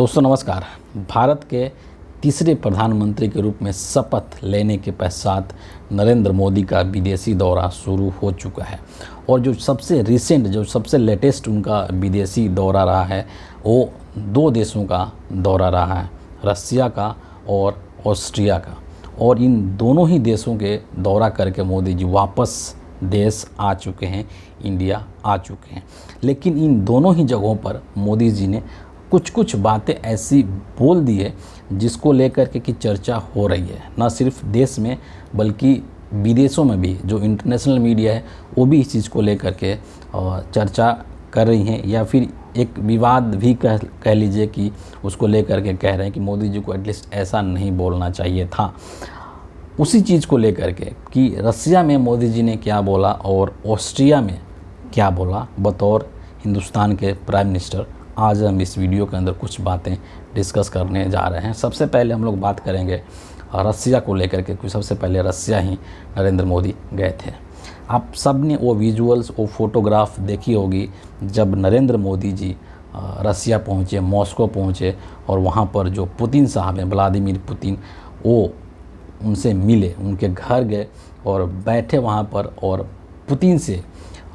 दोस्तों नमस्कार। भारत के तीसरे प्रधानमंत्री के रूप में शपथ लेने के पश्चात नरेंद्र मोदी का विदेशी दौरा शुरू हो चुका है और जो सबसे रिसेंट जो सबसे लेटेस्ट उनका विदेशी दौरा रहा है वो दो देशों का दौरा रहा है, रसिया का और ऑस्ट्रिया का। और इन दोनों ही देशों के दौरा करके मोदी जी वापस देश आ चुके हैं, इंडिया आ चुके हैं। लेकिन इन दोनों ही जगहों पर मोदी जी ने कुछ बातें ऐसी बोल दी है जिसको लेकर के चर्चा हो रही है, न सिर्फ देश में बल्कि विदेशों में भी। जो इंटरनेशनल मीडिया है वो भी इस चीज़ को लेकर के चर्चा कर रही हैं, या फिर एक विवाद भी कह लीजिए कि उसको लेकर के कह रहे हैं कि मोदी जी को एटलीस्ट ऐसा नहीं बोलना चाहिए था। उसी चीज़ को लेकर के कि रसिया में मोदी जी ने क्या बोला और ऑस्ट्रिया में क्या बोला बतौर हिंदुस्तान के प्राइम मिनिस्टर, आज हम इस वीडियो के अंदर कुछ बातें डिस्कस करने जा रहे हैं। सबसे पहले हम लोग बात करेंगे रसिया को लेकर के, क्योंकि सबसे पहले रसिया ही नरेंद्र मोदी गए थे। आप सब ने वो विजुअल्स, वो फोटोग्राफ देखी होगी जब नरेंद्र मोदी जी रसिया पहुँचे, मॉस्को पहुँचे और वहाँ पर जो पुतिन साहब हैं, व्लादिमीर पुतिन, वो उनसे मिले, उनके घर गए और बैठे वहाँ पर और पुतिन से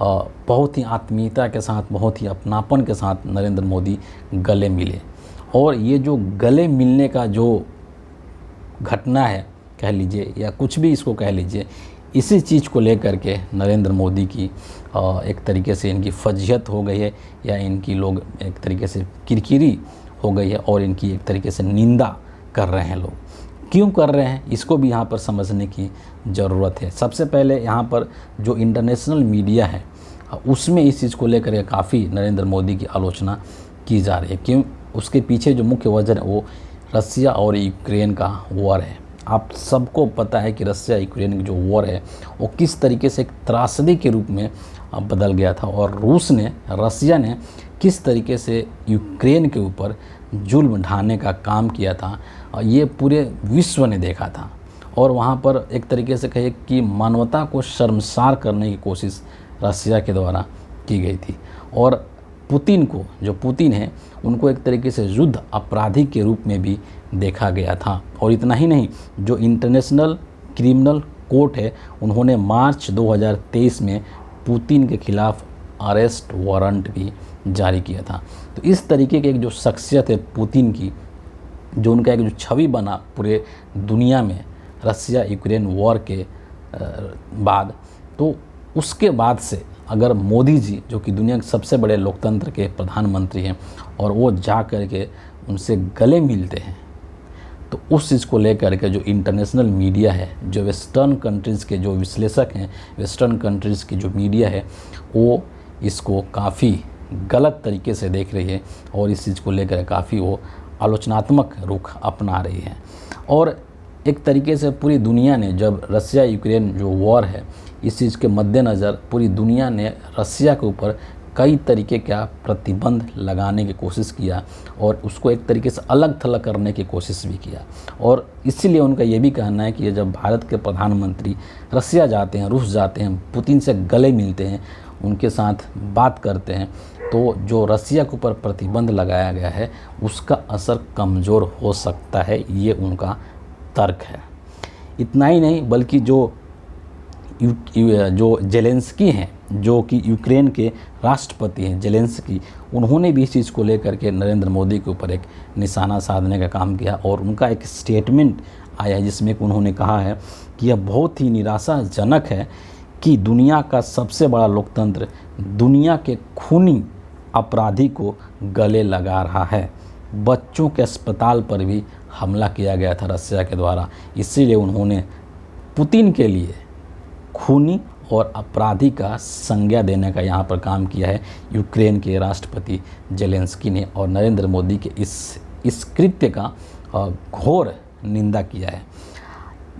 बहुत ही आत्मीयता के साथ, बहुत ही अपनापन के साथ नरेंद्र मोदी गले मिले। और ये जो गले मिलने का जो घटना है कह लीजिए या कुछ भी इसको कह लीजिए, इसी चीज़ को लेकर के नरेंद्र मोदी की एक तरीके से इनकी फजीहत हो गई है, या इनकी लोग एक तरीके से किरकिरी हो गई है और इनकी एक तरीके से निंदा कर रहे हैं। लोग क्यों कर रहे हैं इसको भी यहाँ पर समझने की ज़रूरत है। सबसे पहले यहाँ पर जो इंटरनेशनल मीडिया है उसमें इस चीज़ को लेकर काफ़ी नरेंद्र मोदी की आलोचना की जा रही है। क्यों? उसके पीछे जो मुख्य वजह है वो रसिया और यूक्रेन का वॉर है। आप सबको पता है कि रसिया यूक्रेन की जो वॉर है वो किस तरीके से एक त्रासदी के रूप में बदल गया था, और रसिया ने किस तरीके से यूक्रेन के ऊपर जुल्म ढाने का काम किया था, ये पूरे विश्व ने देखा था। और वहाँ पर एक तरीके से कहे कि मानवता को शर्मसार करने की कोशिश रसिया के द्वारा की गई थी। और पुतिन को, जो पुतिन है, उनको एक तरीके से युद्ध अपराधी के रूप में भी देखा गया था। और इतना ही नहीं, जो इंटरनेशनल क्रिमिनल कोर्ट है उन्होंने मार्च 2023 में पुतिन के खिलाफ अरेस्ट वारंट भी जारी किया था। तो इस तरीके की एक जो शख्सियत है पुतिन की, जो उनका एक जो छवि बना पूरे दुनिया में रसिया यूक्रेन वॉर के बाद, तो उसके बाद से अगर मोदी जी, जो कि दुनिया के सबसे बड़े लोकतंत्र के प्रधानमंत्री हैं, और वो जा कर के उनसे गले मिलते हैं, तो उस चीज़ को लेकर के जो इंटरनेशनल मीडिया है, जो वेस्टर्न कंट्रीज़ के जो विश्लेषक हैं, वेस्टर्न कंट्रीज़ की जो मीडिया है, वो इसको काफ़ी गलत तरीके से देख रही है और इस चीज़ को लेकर काफ़ी वो आलोचनात्मक रुख अपना रही है। और एक तरीके से पूरी दुनिया ने, जब रसिया यूक्रेन जो वॉर है, इस चीज़ के मद्देनज़र पूरी दुनिया ने रसिया के ऊपर कई तरीके का प्रतिबंध लगाने की कोशिश किया और उसको एक तरीके से अलग थलग करने की कोशिश भी किया। और इसीलिए उनका ये भी कहना है कि जब भारत के प्रधानमंत्री रसिया जाते हैं, रूस जाते हैं, पुतिन से गले मिलते हैं, उनके साथ बात करते हैं, तो जो रसिया के ऊपर प्रतिबंध लगाया गया है उसका असर कमज़ोर हो सकता है, ये उनका तर्क है। इतना ही नहीं, बल्कि जो जेलेंस्की हैं, जो कि यूक्रेन के राष्ट्रपति हैं जेलेंस्की, उन्होंने भी इस चीज़ को लेकर के नरेंद्र मोदी के ऊपर एक निशाना साधने का काम किया। और उनका एक स्टेटमेंट आया जिसमें उन्होंने कहा है कि यह बहुत ही निराशाजनक है कि दुनिया का सबसे बड़ा लोकतंत्र दुनिया के खूनी अपराधी को गले लगा रहा है। बच्चों के अस्पताल पर भी हमला किया गया था रसिया के द्वारा, इसीलिए उन्होंने पुतिन के लिए खूनी और अपराधी का संज्ञा देने का यहाँ पर काम किया है यूक्रेन के राष्ट्रपति जेलेंस्की ने। और नरेंद्र मोदी के इस कृत्य का घोर निंदा किया है।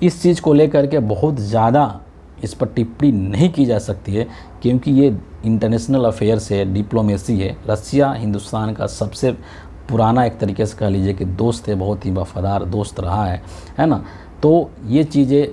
इस चीज़ को लेकर के बहुत ज़्यादा इस पर टिप्पणी नहीं की जा सकती है, क्योंकि ये इंटरनेशनल अफेयर्स है, डिप्लोमेसी है। रसिया हिंदुस्तान का सबसे पुराना एक तरीके से कह लीजिए कि दोस्त है, बहुत ही वफादार दोस्त रहा है ना। तो ये चीज़ें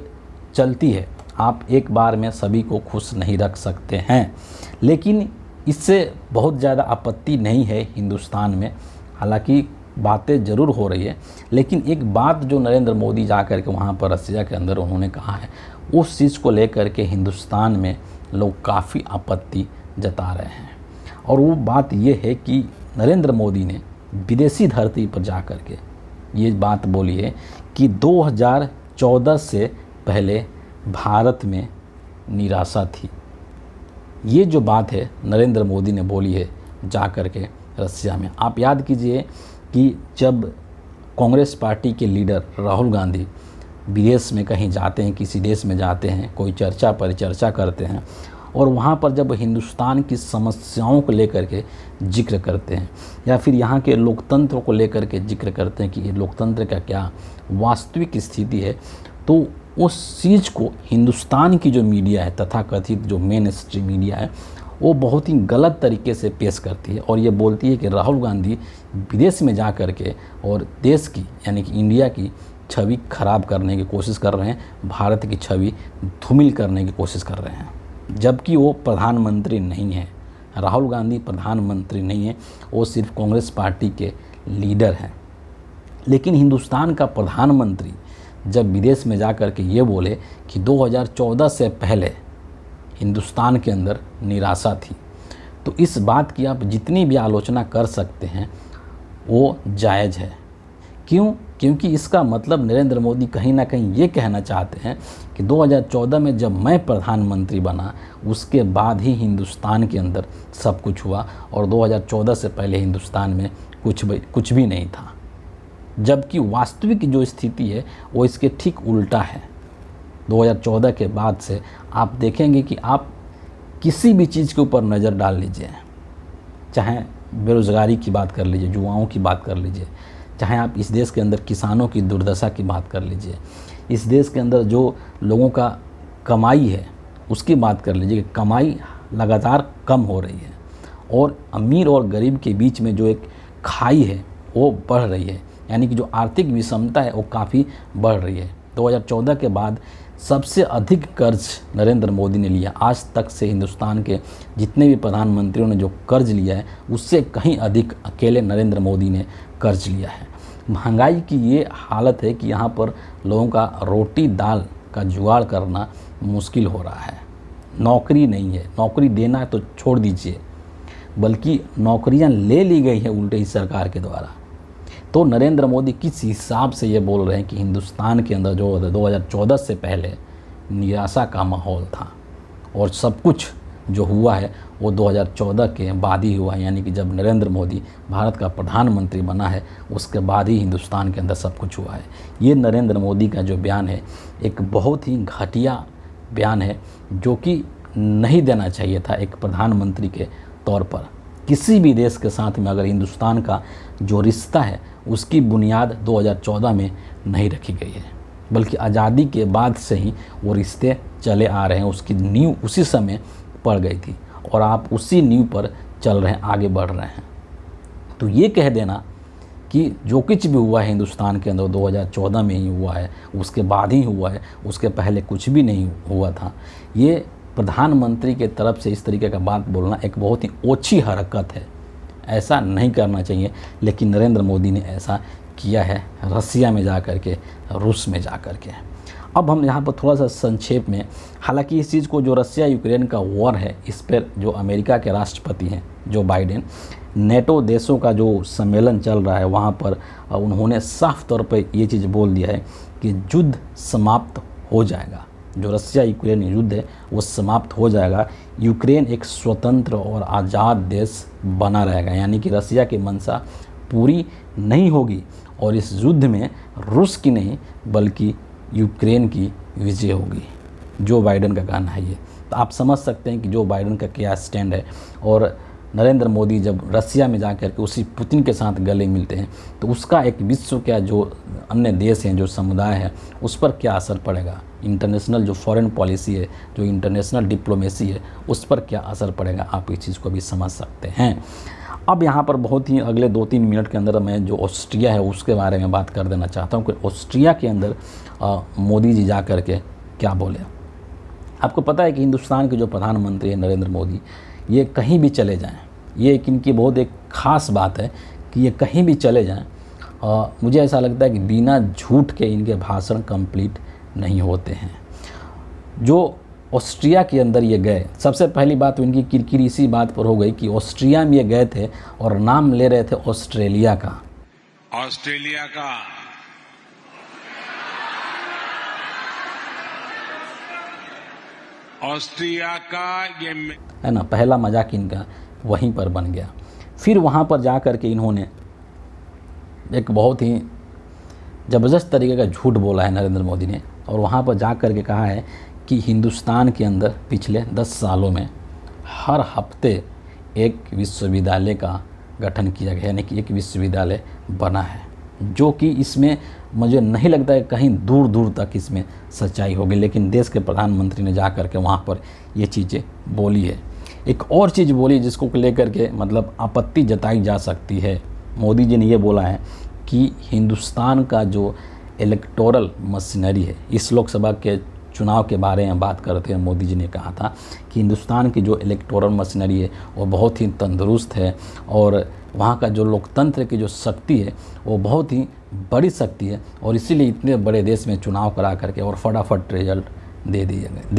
चलती है, आप एक बार में सभी को खुश नहीं रख सकते हैं। लेकिन इससे बहुत ज़्यादा आपत्ति नहीं है हिंदुस्तान में। हालांकि बातें ज़रूर हो रही है, लेकिन एक बात जो नरेंद्र मोदी जा कर के वहाँ पर रसिया के अंदर उन्होंने कहा है, उस चीज़ को लेकर के हिंदुस्तान में लोग काफ़ी आपत्ति जता रहे हैं। और वो बात ये है कि नरेंद्र मोदी ने विदेशी धरती पर जा कर के ये बात बोली है कि 2014 से पहले भारत में निराशा थी। ये जो बात है नरेंद्र मोदी ने बोली है जा कर के रसिया में। आप याद कीजिए कि जब कांग्रेस पार्टी के लीडर राहुल गांधी विदेश में कहीं जाते हैं, किसी देश में जाते हैं, कोई चर्चा परिचर्चा करते हैं और वहाँ पर जब हिंदुस्तान की समस्याओं को लेकर के जिक्र करते हैं या फिर यहाँ के लोकतंत्र को लेकर के जिक्र करते हैं कि ये लोकतंत्र का क्या वास्तविक स्थिति है, तो उस चीज़ को हिंदुस्तान की जो मीडिया है, तथाकथित जो मेन स्ट्रीम मीडिया है, वो बहुत ही गलत तरीके से पेश करती है और ये बोलती है कि राहुल गांधी विदेश में जा कर के और देश की यानी कि इंडिया की छवि खराब करने की कोशिश कर रहे हैं, भारत की छवि धूमिल करने की कोशिश कर रहे हैं, जबकि वो प्रधानमंत्री नहीं है। राहुल गांधी प्रधानमंत्री नहीं है, वो सिर्फ कांग्रेस पार्टी के लीडर हैं। लेकिन हिंदुस्तान का प्रधानमंत्री जब विदेश में जा कर के ये बोले कि 2014 से पहले हिंदुस्तान के अंदर निराशा थी, तो इस बात की आप जितनी भी आलोचना कर सकते हैं वो जायज़ है। क्यों? क्योंकि इसका मतलब नरेंद्र मोदी कहीं ना कहीं ये कहना चाहते हैं कि 2014 में जब मैं प्रधानमंत्री बना उसके बाद ही हिंदुस्तान के अंदर सब कुछ हुआ और 2014 से पहले हिंदुस्तान में कुछ भी नहीं था। जबकि वास्तविक जो स्थिति है वो इसके ठीक उल्टा है। 2014 के बाद से आप देखेंगे कि आप किसी भी चीज़ के ऊपर नज़र डाल लीजिए, चाहे बेरोज़गारी की बात कर लीजिए, युवाओं की बात कर लीजिए, चाहे आप इस देश के अंदर किसानों की दुर्दशा की बात कर लीजिए, इस देश के अंदर जो लोगों का कमाई है उसकी बात कर लीजिए कि कमाई लगातार कम हो रही है और अमीर और गरीब के बीच में जो एक खाई है वो बढ़ रही है, यानी कि जो आर्थिक विषमता है वो काफ़ी बढ़ रही है। 2014 के बाद सबसे अधिक कर्ज नरेंद्र मोदी ने लिया। आज तक से हिंदुस्तान के जितने भी प्रधानमंत्रियों ने जो कर्ज लिया है उससे कहीं अधिक अकेले नरेंद्र मोदी ने कर्ज लिया है। महंगाई की ये हालत है कि यहाँ पर लोगों का रोटी दाल का जुगाड़ करना मुश्किल हो रहा है। नौकरी नहीं है, नौकरी देना तो छोड़ दीजिए, बल्कि नौकरियाँ ले ली गई हैं उल्टे ही सरकार के द्वारा। तो नरेंद्र मोदी किस हिसाब से ये बोल रहे हैं कि हिंदुस्तान के अंदर जो 2014 से पहले निराशा का माहौल था और सब कुछ जो हुआ है वो 2014 के बाद ही हुआ है, यानी कि जब नरेंद्र मोदी भारत का प्रधानमंत्री बना है उसके बाद ही हिंदुस्तान के अंदर सब कुछ हुआ है। ये नरेंद्र मोदी का जो बयान है एक बहुत ही घटिया बयान है जो कि नहीं देना चाहिए था एक प्रधानमंत्री के तौर पर। किसी भी देश के साथ में अगर हिंदुस्तान का जो रिश्ता है उसकी बुनियाद 2014 में नहीं रखी गई है, बल्कि आज़ादी के बाद से ही वो रिश्ते चले आ रहे हैं। उसकी नींव उसी समय पड़ गई थी और आप उसी नींव पर चल रहे हैं, आगे बढ़ रहे हैं। तो ये कह देना कि जो कुछ भी हुआ है हिंदुस्तान के अंदर 2014 में ही हुआ है, उसके बाद ही हुआ है, उसके पहले कुछ भी नहीं हुआ था, ये प्रधानमंत्री के तरफ से इस तरीके का बात बोलना एक बहुत ही ओछी हरकत है। ऐसा नहीं करना चाहिए, लेकिन नरेंद्र मोदी ने ऐसा किया है रसिया में जा कर के, रूस में जा कर के। अब हम यहाँ पर थोड़ा सा संक्षेप में, हालांकि इस चीज़ को जो रसिया यूक्रेन का वॉर है इस पर जो अमेरिका के राष्ट्रपति हैं जो बाइडेन, नेटो देशों का जो सम्मेलन चल रहा है वहाँ पर उन्होंने साफ तौर पर ये चीज़ बोल दिया है कि युद्ध समाप्त हो जाएगा। जो रसिया यूक्रेन युद्ध है वो समाप्त हो जाएगा। यूक्रेन एक स्वतंत्र और आज़ाद देश बना रहेगा, यानी कि रसिया की मंशा पूरी नहीं होगी और इस युद्ध में रूस की नहीं बल्कि यूक्रेन की विजय होगी। जो बाइडेन का कहना है ये, तो आप समझ सकते हैं कि जो बाइडेन का क्या स्टैंड है। और नरेंद्र मोदी जब रसिया में जाकर के उसी पुतिन के साथ गले मिलते हैं तो उसका एक विश्व का जो अन्य देश हैं, जो समुदाय है, उस पर क्या असर पड़ेगा, इंटरनेशनल जो फॉरेन पॉलिसी है, जो इंटरनेशनल डिप्लोमेसी है, उस पर क्या असर पड़ेगा, आप इस चीज़ को भी समझ सकते हैं। अब यहाँ पर बहुत ही अगले 2-3 मिनट के अंदर मैं जो ऑस्ट्रिया है उसके बारे में बात कर देना चाहता हूँ कि ऑस्ट्रिया के अंदर मोदी जी जा कर के क्या बोले। आपको पता है कि हिंदुस्तान के जो प्रधानमंत्री हैं नरेंद्र मोदी, ये कहीं भी चले जाएं, ये एक इनकी बहुत एक ख़ास बात है कि ये कहीं भी चले जाएं मुझे ऐसा लगता है कि बिना झूठ के इनके भाषण कंप्लीट नहीं होते हैं। जो ऑस्ट्रिया के अंदर ये गए, सबसे पहली बात तो इनकी किरकिरी इसी बात पर हो गई कि ऑस्ट्रिया में ये गए थे और नाम ले रहे थे ऑस्ट्रेलिया का। ऑस्ट्रेलिया का ऑस्ट्रिया का ये है ना, पहला मजाक इनका वहीं पर बन गया। फिर वहाँ पर जा कर के इन्होंने एक बहुत ही ज़बरदस्त तरीके का झूठ बोला है नरेंद्र मोदी ने, और वहाँ पर जा कर के कहा है कि हिंदुस्तान के अंदर पिछले 10 सालों में हर हफ्ते एक विश्वविद्यालय का गठन किया गया, यानी कि एक विश्वविद्यालय बना है, जो कि इसमें मुझे नहीं लगता है कहीं दूर दूर तक इसमें सच्चाई होगी। लेकिन देश के प्रधानमंत्री ने जा कर के वहाँ पर ये चीज़ें बोली है। एक और चीज़ बोली जिसको लेकर के मतलब आपत्ति जताई जा सकती है। मोदी जी ने ये बोला है कि हिंदुस्तान का जो इलेक्टोरल मशीनरी है, इस लोकसभा के चुनाव के बारे में बात करते हैं, मोदी जी ने कहा था कि हिंदुस्तान की जो इलेक्टोरल मशीनरी है वो बहुत ही तंदुरुस्त है, और वहाँ का जो लोकतंत्र की जो शक्ति है वो बहुत ही बड़ी शक्ति है, और इसीलिए इतने बड़े देश में चुनाव करा करके और फटाफट रिजल्ट दे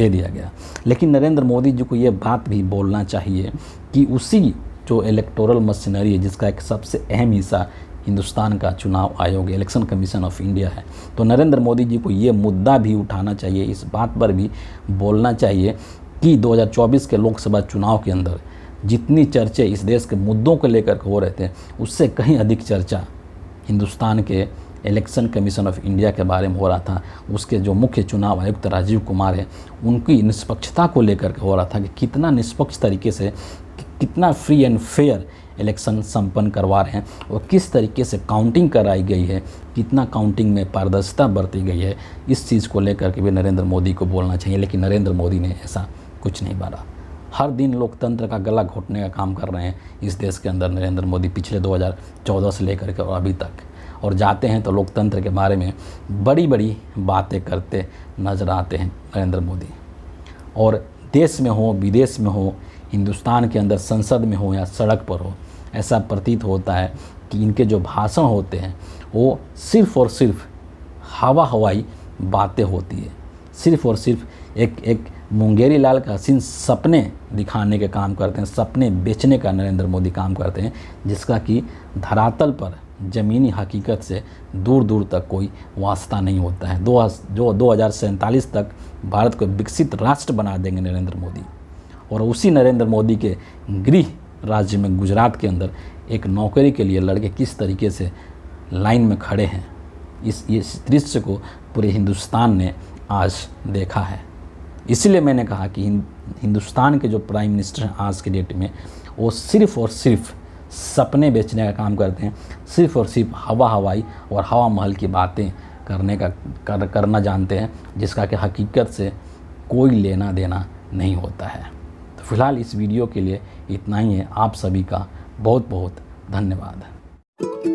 दिया गया। लेकिन नरेंद्र मोदी जी को ये बात भी बोलना चाहिए कि उसी जो इलेक्टोरल मशीनरी है, जिसका एक सबसे अहम हिस्सा हिंदुस्तान का चुनाव आयोग, इलेक्शन कमीशन ऑफ इंडिया है, तो नरेंद्र मोदी जी को ये मुद्दा भी उठाना चाहिए, इस बात पर भी बोलना चाहिए कि 2024 के लोकसभा चुनाव के अंदर जितनी चर्चे इस देश के मुद्दों को लेकर हो रहे थे, उससे कहीं अधिक चर्चा हिंदुस्तान के इलेक्शन कमीशन ऑफ इंडिया के बारे में हो रहा था। उसके जो मुख्य चुनाव आयुक्त राजीव कुमार है, उनकी निष्पक्षता को लेकर के हो रहा था कि कितना निष्पक्ष तरीके से, कितना फ्री एंड फेयर इलेक्शन संपन्न करवा रहे हैं, और किस तरीके से काउंटिंग कराई गई है, कितना काउंटिंग में पारदर्शिता बरती गई है। इस चीज़ को लेकर के भी नरेंद्र मोदी को बोलना चाहिए। लेकिन नरेंद्र मोदी ने ऐसा कुछ नहीं बोला। हर दिन लोकतंत्र का गला घोटने का काम कर रहे हैं इस देश के अंदर नरेंद्र मोदी, पिछले 2014 से लेकर के और अभी तक। और जाते हैं तो लोकतंत्र के बारे में बड़ी बड़ी बातें करते नजर आते हैं नरेंद्र मोदी। और देश में हो, विदेश में हो, हिंदुस्तान के अंदर संसद में हो या सड़क पर हो, ऐसा प्रतीत होता है कि इनके जो भाषण होते हैं वो सिर्फ़ और सिर्फ हवाई बातें होती है। सिर्फ़ और सिर्फ एक मुंगेरी लाल का हसीन सपने दिखाने के काम करते हैं, सपने बेचने का नरेंद्र मोदी काम करते हैं, जिसका कि धरातल पर ज़मीनी हकीकत से दूर दूर तक कोई वास्ता नहीं होता है। जो 2047 तक भारत को विकसित राष्ट्र बना देंगे नरेंद्र मोदी, और उसी नरेंद्र मोदी के गृह राज्य में गुजरात के अंदर एक नौकरी के लिए लड़के किस तरीके से लाइन में खड़े हैं, इस दृश्य को पूरे हिंदुस्तान ने आज देखा है। इसलिए मैंने कहा कि हिंदुस्तान के जो प्राइम मिनिस्टर हैं आज के डेट में, वो सिर्फ़ और सिर्फ सपने बेचने का काम करते हैं, सिर्फ़ और सिर्फ हवाई और हवा महल की बातें करना जानते हैं, जिसका कि हकीकत से कोई लेना देना नहीं होता है। तो फिलहाल इस वीडियो के लिए इतना ही है। आप सभी का बहुत बहुत धन्यवाद।